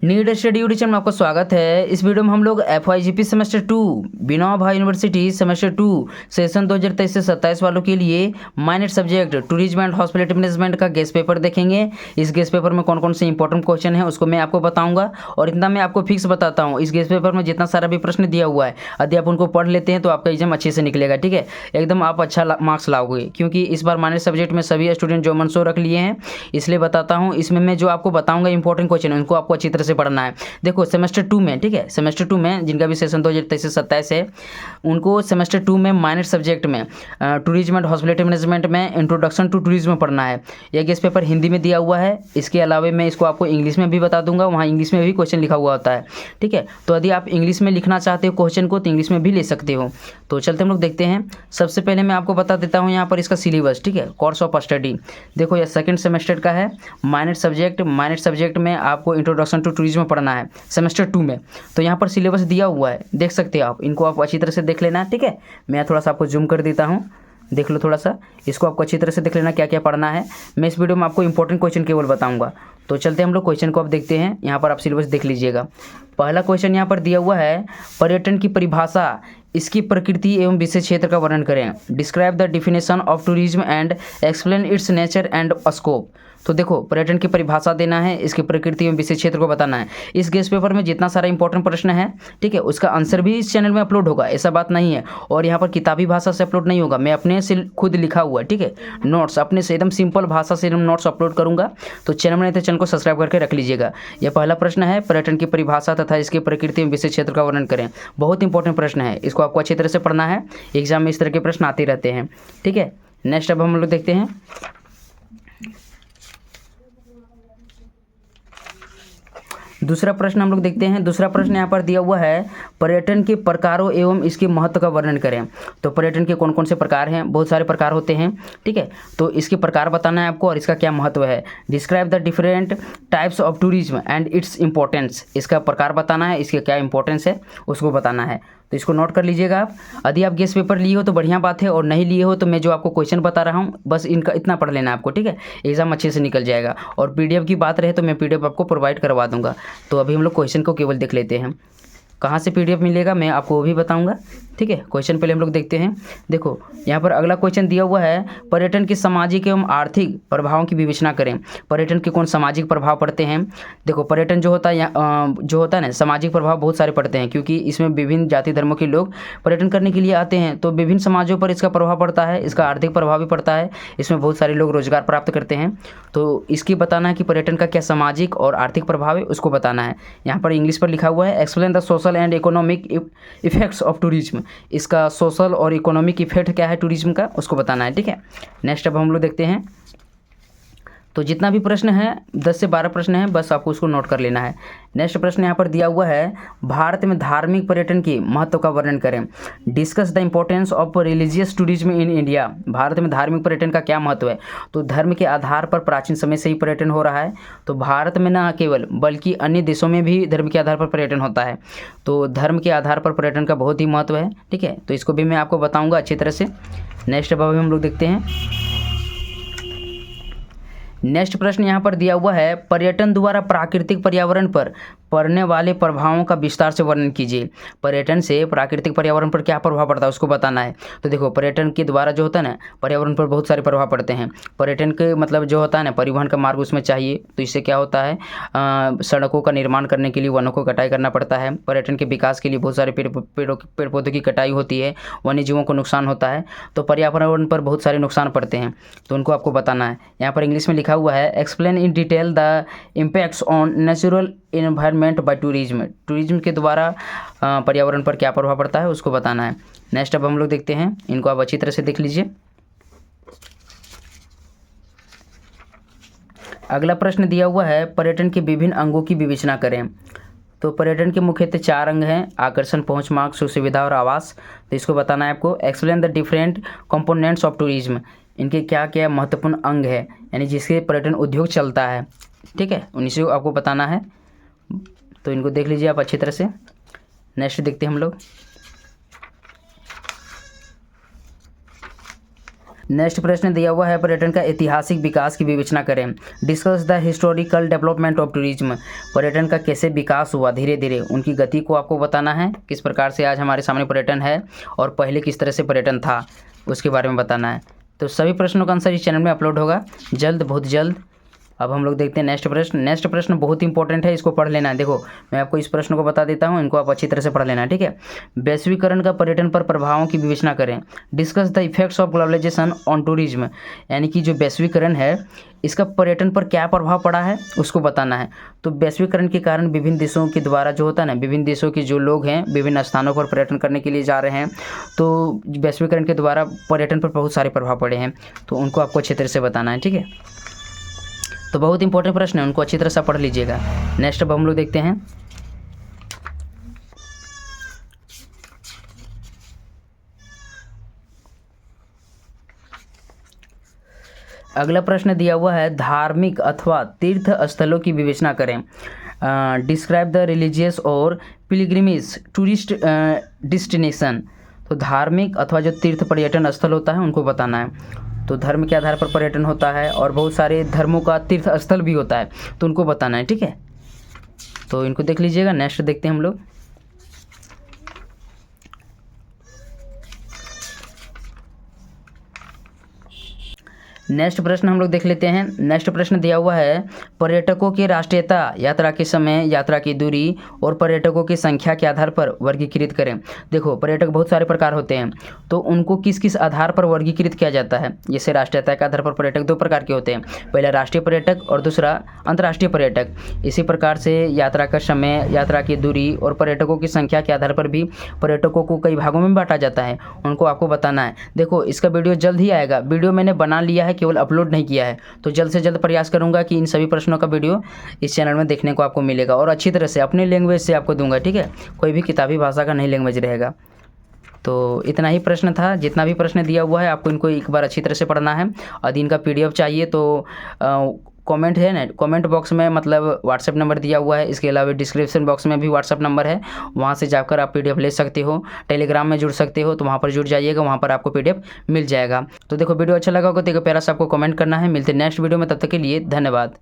NEET study YouTube channel में आपका स्वागत है। इस वीडियो में हम लोग FYGP semester 2 Vinoba Bhave university semester 2 session 2023 से 27 वालों के लिए minor subject tourism and hospitality management का गेस्ट पेपर देखेंगे। इस गेस्ट पेपर में कौन कौन से इंपॉर्टेंट क्वेश्चन है उसको मैं आपको बताऊंगा और इतना मैं आपको फिक्स बताता हूँ, इस गेस्ट पेपर में जितना सारा भी प्रश्न दिया हुआ है यदि आप उनको पढ़ लेते हैं तो आपका एग्जाम अच्छे से निकलेगा। ठीक है, एकदम आप अच्छा मार्क्स लाओगे, क्योंकि इस बार माइनर सब्जेक्ट में सभी स्टूडेंट जो मनसो रख लिए हैं, इसलिए बताता हूँ। इसमें मैं जो आपको बताऊँगा इंपॉर्टेंट क्वेश्चन उनको आपको अच्छी तरह से पढ़ना है। देखो सेमेस्टर 2 में, ठीक है, सेमेस्टर 2 में जिनका भी सेशन 2023 से 27 है उनको सेमेस्टर 2 में माइनर सब्जेक्ट में टूरिज्म एंड हॉस्पिटैलिटी मैनेजमेंट में इंट्रोडक्शन टू टूरिज्म पढ़ना है। यह गेस्ट पेपर हिंदी में दिया हुआ है, इसके अलावा मैं इसको आपको इंग्लिश में भी बता दूंगा, वहाँ इंग्लिश में भी क्वेश्चन लिखा हुआ होता है। ठीक है, तो यदि आप इंग्लिश में लिखना चाहते हो क्वेश्चन को तो इंग्लिश में भी ले सकते हो। तो चलते हम लोग देखते हैं। सबसे पहले मैं आपको बता देता हूँ यहाँ पर इसका सिलेबस। ठीक है, कोर्स ऑफ स्टडी देखो यह सेकेंड सेमेस्टर का है। माइनर सब्जेक्ट में आपको इंट्रोडक्शन टू टूरिज्म पढ़ना है सेमेस्टर 2 में। तो यहाँ पर सिलेबस दिया हुआ है, देख सकते हैं आप, इनको आप अच्छी तरह से देख लेना है। ठीक है, मैं थोड़ा सा आपको जूम कर देता हूँ, देख लो थोड़ा सा, इसको आपको अच्छी तरह से देख लेना क्या क्या पढ़ना है। मैं इस वीडियो में आपको इंपॉर्टेंट क्वेश्चन केवल बताऊंगा। तो चलते हम लोग क्वेश्चन को अब देखते हैं। यहाँ पर आप सिलेबस देख लीजिएगा। पहला क्वेश्चन यहाँ पर दिया हुआ है, पर्यटन की परिभाषा, इसकी प्रकृति एवं विशेष क्षेत्र का वर्णन करें। Describe the definition of tourism and explain it's nature and scope. तो देखो पर्यटन की परिभाषा देना है, इसकी प्रकृति एवं विशेष क्षेत्र को बताना है। इस गेस्ट पेपर में जितना सारा इंपॉर्टेंट प्रश्न है, ठीक है, उसका आंसर भी इस चैनल में अपलोड होगा, ऐसा बात नहीं है। और यहाँ पर किताबी भाषा से अपलोड नहीं होगा, मैं अपने से खुद लिखा हुआ है, ठीक है, नोट्स अपने से एकदम सिंपल भाषा से एकदम नोट्स अपलोड करूँगा। तो चैनल में नहीं तो चैनल को सब्सक्राइब करके रख लीजिएगा। यह पहला प्रश्न है, पर्यटन की परिभाषा तथा इसकी प्रकृति एवं विशेष क्षेत्र का वर्णन करें। बहुत इंपॉर्टेंट प्रश्न है, इसको आपको अच्छी तरह से पढ़ना है, एग्जाम में इस तरह के प्रश्न आते रहते हैं। ठीक है, नेक्स्ट अब हम लोग देखते हैं। दूसरा प्रश्न हम लोग देखते हैं। दूसरा प्रश्न यहाँ पर दिया हुआ है, पर्यटन के प्रकारों एवं इसके महत्व का वर्णन करें। तो पर्यटन के कौन कौन से प्रकार हैं, बहुत सारे प्रकार होते हैं। ठीक है, तो इसके प्रकार बताना है आपको और इसका क्या महत्व है। Describe the different types of tourism and its importance, इसका प्रकार बताना है, इसके क्या इंपॉर्टेंस है उसको बताना है। तो इसको नोट कर लीजिएगा आप। यदि आप गेस्ट पेपर लिए हो तो बढ़िया बात है, और नहीं लिए हो तो मैं जो आपको क्वेश्चन बता रहा हूँ बस इनका इतना पढ़ लेना आपको। ठीक है, एग्जाम अच्छे से निकल जाएगा। और PDF की बात रहे तो मैं PDF आपको प्रोवाइड करवा दूंगा। तो अभी हम लोग क्वेश्चन को केवल देख लेते हैं, कहाँ से PDF मिलेगा मैं आपको वो भी बताऊंगा। ठीक है, क्वेश्चन पहले हम लोग देखते हैं। देखो यहाँ पर अगला क्वेश्चन दिया हुआ है, पर्यटन के सामाजिक एवं आर्थिक प्रभावों की विवेचना करें। पर्यटन के कौन सामाजिक प्रभाव पड़ते हैं। देखो पर्यटन जो होता है ना, सामाजिक प्रभाव बहुत सारे पड़ते हैं, क्योंकि इसमें विभिन्न जाति धर्मों के लोग पर्यटन करने के लिए आते हैं, तो विभिन्न समाजों पर इसका प्रभाव पड़ता है, इसका आर्थिक प्रभाव भी पड़ता है, इसमें बहुत सारे लोग रोजगार प्राप्त करते हैं। तो इसकी बताना है कि पर्यटन का क्या सामाजिक और आर्थिक प्रभाव है उसको बताना है। यहाँ पर इंग्लिश पर लिखा हुआ है, explain the social and economic effects of tourism, इसका सोशल और इकोनॉमिक इफेक्ट क्या है टूरिज्म का उसको बताना है। ठीक है, नेक्स्ट अब हम लोग देखते हैं। तो जितना भी प्रश्न है 10 से 12 प्रश्न है, बस आपको उसको नोट कर लेना है। नेक्स्ट प्रश्न यहाँ पर दिया हुआ है, भारत में धार्मिक पर्यटन के महत्व का वर्णन करें। Discuss the importance of religious tourism in India, Bharat में धार्मिक पर्यटन का क्या महत्व है। तो धर्म के आधार पर प्राचीन समय से ही पर्यटन हो रहा है, तो भारत में ना केवल बल्कि अन्य देशों में भी धर्म के आधार पर पर्यटन होता है। तो धर्म के आधार पर पर्यटन का बहुत ही महत्व है। ठीक है, तो इसको भी मैं आपको बताऊँगा अच्छी तरह से। नेक्स्ट अब हम लोग देखते हैं। नेक्स्ट प्रश्न यहाँ पर दिया हुआ है, पर्यटन द्वारा प्राकृतिक पर्यावरण पर पड़ने वाले प्रभावों का विस्तार से वर्णन कीजिए। पर्यटन से प्राकृतिक पर्यावरण पर क्या प्रभाव पड़ता है उसको बताना है। तो देखो पर्यटन के द्वारा जो होता है ना, पर्यावरण पर बहुत सारे प्रभाव पड़ते हैं। पर्यटन के मतलब जो होता है ना, परिवहन का मार्ग उसमें चाहिए, तो इससे क्या होता है, सड़कों का निर्माण करने के लिए वनों को कटाई करना पड़ता है। पर्यटन के विकास के लिए बहुत सारे पेड़ पौधों की कटाई होती है, वन्य जीवों को नुकसान होता है, तो पर्यावरण पर बहुत सारे नुकसान पड़ते हैं, तो उनको आपको बताना है। यहाँ पर इंग्लिश में लिखा हुआ है, explain in detail the impacts on natural environment by tourism, tourism के द्वारा पर्यावरण पर क्या प्रभाव पड़ता है उसको बताना है। नेक्स्ट अब हम लोग देखते हैं, इनको आप अच्छी तरह से देख लीजिए। अगला प्रश्न दिया हुआ है, पर्यटन के विभिन्न अंगों की विवेचना करें। तो पर्यटन के मुख्यतः 4 अंग हैं, आकर्षण, पहुंच, मार्ग, सुविधा और आवास। तो इसको बताना है आपको। Explain the different components of tourism, इनके क्या क्या महत्वपूर्ण अंग है, यानी जिससे पर्यटन उद्योग चलता है। ठीक है, उन्हीं से आपको बताना है, तो इनको देख लीजिए आप अच्छी तरह से। नेक्स्ट देखते हैं हम लोग। नेक्स्ट प्रश्न दिया हुआ है, पर्यटन का ऐतिहासिक विकास की विवेचना करें। Discuss the historical development of tourism. पर्यटन का कैसे विकास हुआ, धीरे धीरे उनकी गति को आपको बताना है, किस प्रकार से आज हमारे सामने पर्यटन है और पहले किस तरह से पर्यटन था उसके बारे में बताना है। तो सभी प्रश्नों का आंसर इस चैनल में अपलोड होगा जल्द, बहुत जल्द। अब हम लोग देखते हैं नेक्स्ट प्रश्न। नेक्स्ट प्रश्न बहुत इंपॉर्टेंट है, इसको पढ़ लेना है। देखो मैं आपको इस प्रश्न को बता देता हूँ, इनको आप अच्छी तरह से पढ़ लेना है, ठीक है। वैश्वीकरण का पर्यटन पर प्रभावों की विवेचना करें। Discuss the effects of globalisation on tourism. यानी कि जो वैश्वीकरण है इसका पर्यटन पर क्या प्रभाव पड़ा है उसको बताना है। तो वैश्वीकरण के कारण विभिन्न देशों के द्वारा जो होता है ना, विभिन्न देशों के जो लोग हैं विभिन्न स्थानों पर पर्यटन करने के लिए जा रहे हैं, तो वैश्वीकरण के द्वारा पर्यटन पर बहुत सारे प्रभाव पड़े हैं, तो उनको आपको अच्छी तरह से बताना है, ठीक है। तो बहुत इंपॉर्टेंट प्रश्न है, उनको अच्छी तरह से पढ़ लीजिएगा। नेक्स्ट अब हम लोग देखते हैं। अगला प्रश्न दिया हुआ है, धार्मिक अथवा तीर्थ स्थलों की विवेचना करें। डिस्क्राइब द रिलीजियस और पिलग्रिमेज टूरिस्ट डेस्टिनेशन। तो धार्मिक अथवा जो तीर्थ पर्यटन स्थल होता है उनको बताना है। तो धर्म के आधार पर पर्यटन होता है और बहुत सारे धर्मों का तीर्थ स्थल भी होता है, तो उनको बताना है, ठीक है। तो इनको देख लीजिएगा। नेक्स्ट देखते हैं हम लोग। नेक्स्ट प्रश्न हम लोग देख लेते हैं। नेक्स्ट प्रश्न दिया हुआ है, पर्यटकों की राष्ट्रीयता, यात्रा के समय, यात्रा की दूरी और पर्यटकों की संख्या के आधार पर वर्गीकृत करें। देखो पर्यटक बहुत सारे प्रकार होते हैं, तो उनको किस किस आधार पर वर्गीकृत किया जाता है। जैसे राष्ट्रीयता के आधार पर पर्यटक दो प्रकार के होते हैं, पहला राष्ट्रीय पर्यटक और दूसरा अंतर्राष्ट्रीय पर्यटक। इसी प्रकार से यात्रा का समय, यात्रा की दूरी और पर्यटकों की संख्या के आधार पर भी पर्यटकों को कई भागों में बांटा जाता है, उनको आपको बताना है। देखो इसका वीडियो जल्द ही आएगा, वीडियो मैंने बना लिया है, केवल अपलोड नहीं किया है, तो जल्द से जल्द प्रयास करूंगा कि इन सभी प्रश्नों का वीडियो इस चैनल में देखने को आपको मिलेगा और अच्छी तरह से अपने लैंग्वेज से आपको दूंगा, ठीक है। कोई भी किताबी भाषा का नहीं लैंग्वेज रहेगा। तो इतना ही प्रश्न था, जितना भी प्रश्न दिया हुआ है आपको इनको एक बार अच्छी तरह से पढ़ना है। यदि इनका PDF चाहिए तो कमेंट है ना, कमेंट बॉक्स में मतलब व्हाट्सएप नंबर दिया हुआ है। इसके अलावा डिस्क्रिप्शन बॉक्स में भी व्हाट्सएप नंबर है, वहाँ से जाकर आप PDF ले सकते हो। टेलीग्राम में जुड़ सकते हो, तो वहाँ पर जुड़ जाइएगा, वहाँ पर आपको PDF मिल जाएगा। तो देखो वीडियो अच्छा लगा होगा तो एक प्यारा सा आपको कमेंट करना है। मिलते हैं नेक्स्ट वीडियो में, तब तक के लिए धन्यवाद।